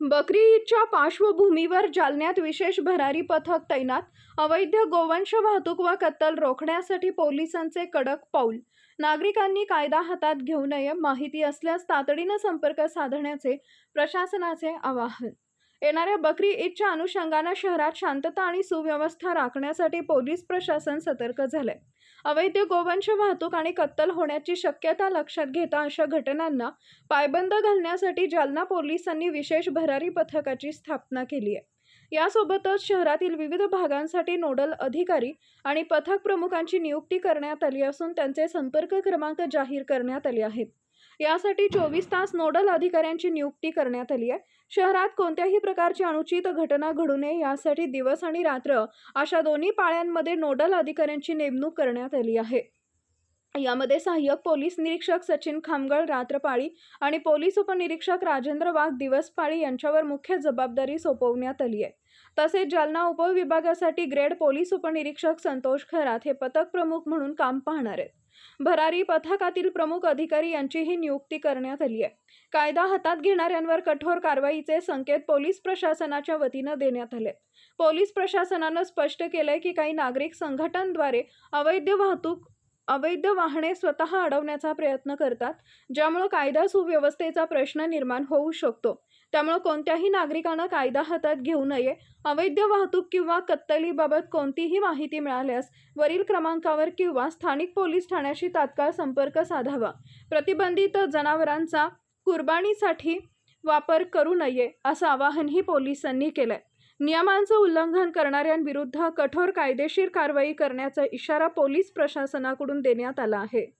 बकरी ईदच्या पार्श्वभूमीवर जालन्यात विशेष भरारी पथक तैनात. अवैध गोवंश वाहतूक व कत्तल रोखण्यासाठी पोलिसांचे कडक पाऊल. नागरिकांनी कायदा हातात घेऊ नये. माहिती असल्यास तातडीनं संपर्क साधण्याचे प्रशासनाचे आवाहन. येणाऱ्या बकरी ईदच्या अनुषंगानं शहरात शांतता आणि सुव्यवस्था राखण्यासाठी पोलीस प्रशासन सतर्क झालंय. अवैध गोवंश वाहतूक आणि कत्तल होण्याची शक्यता लक्षात घेता अशा घटनांना पायबंद घालण्यासाठी जालना पोलिसांनी विशेष भरारी पथकाची स्थापना केली आहे. यासोबतच शहरातील विविध भागांसाठी नोडल अधिकारी आणि पथक प्रमुखांची नियुक्ती करण्यात आली असून त्यांचे संपर्क क्रमांक जाहीर करण्यात आले आहेत. यासाठी 24 तास नोडल अधिकाऱ्यांची नियुक्ती करण्यात आली आहे. शहरात कोणत्याही प्रकारची अनुचित घटना घडू नये यासाठी दिवस आणि रात्र अशा दोन्ही पाळ्यांमध्ये नोडल अधिकाऱ्यांची नेमणूक करण्यात आली आहे. यामध्ये सहाय्यक पोलीस निरीक्षक सचिन खामगळ रात्रपाळी आणि पोलीस उपनिरीक्षक राजेंद्र वाघ दिवसपाळी यांच्यावर मुख्य जबाबदारी सोपवण्यात आली आहे. तसेच जालना उपविभागासाठी ग्रेड पोलीस उपनिरीक्षक संतोष खरात हे पथक प्रमुख म्हणून काम पाहणार आहेत. भरारी पथकातील प्रमुख अधिकारी यांचीही नियुक्ती करण्यात आली आहे. कायदा हातात घेणाऱ्यांवर कठोर कारवाईचे संकेत पोलीस प्रशासनाच्या वतीनं देण्यात आले. पोलीस प्रशासनानं स्पष्ट केलंय की काही नागरिक संघटनांद्वारे अवैध वाहने स्वतः अडवण्याचा प्रयत्न करतात, ज्यामुळे कायदा सुव्यवस्थेचा प्रश्न निर्माण होऊ शकतो. त्यामुळे कोणत्याही नागरिकानं कायदा हातात घेऊ नये. अवैध वाहतूक किंवा कत्तलीबाबत कोणतीही माहिती मिळाल्यास वरील क्रमांकावर किंवा स्थानिक पोलीस ठाण्याशी तात्काळ संपर्क साधावा. प्रतिबंधित जनावरांचा कुर्बानीसाठी वापर करू नये असं आवाहनही पोलिसांनी केलंय. नियमांचं उल्लंघन करणाऱ्यांविरुद्ध कठोर कायदेशीर कारवाई करण्याचा इशारा पोलीस प्रशासनाकडून देण्यात आला आहे.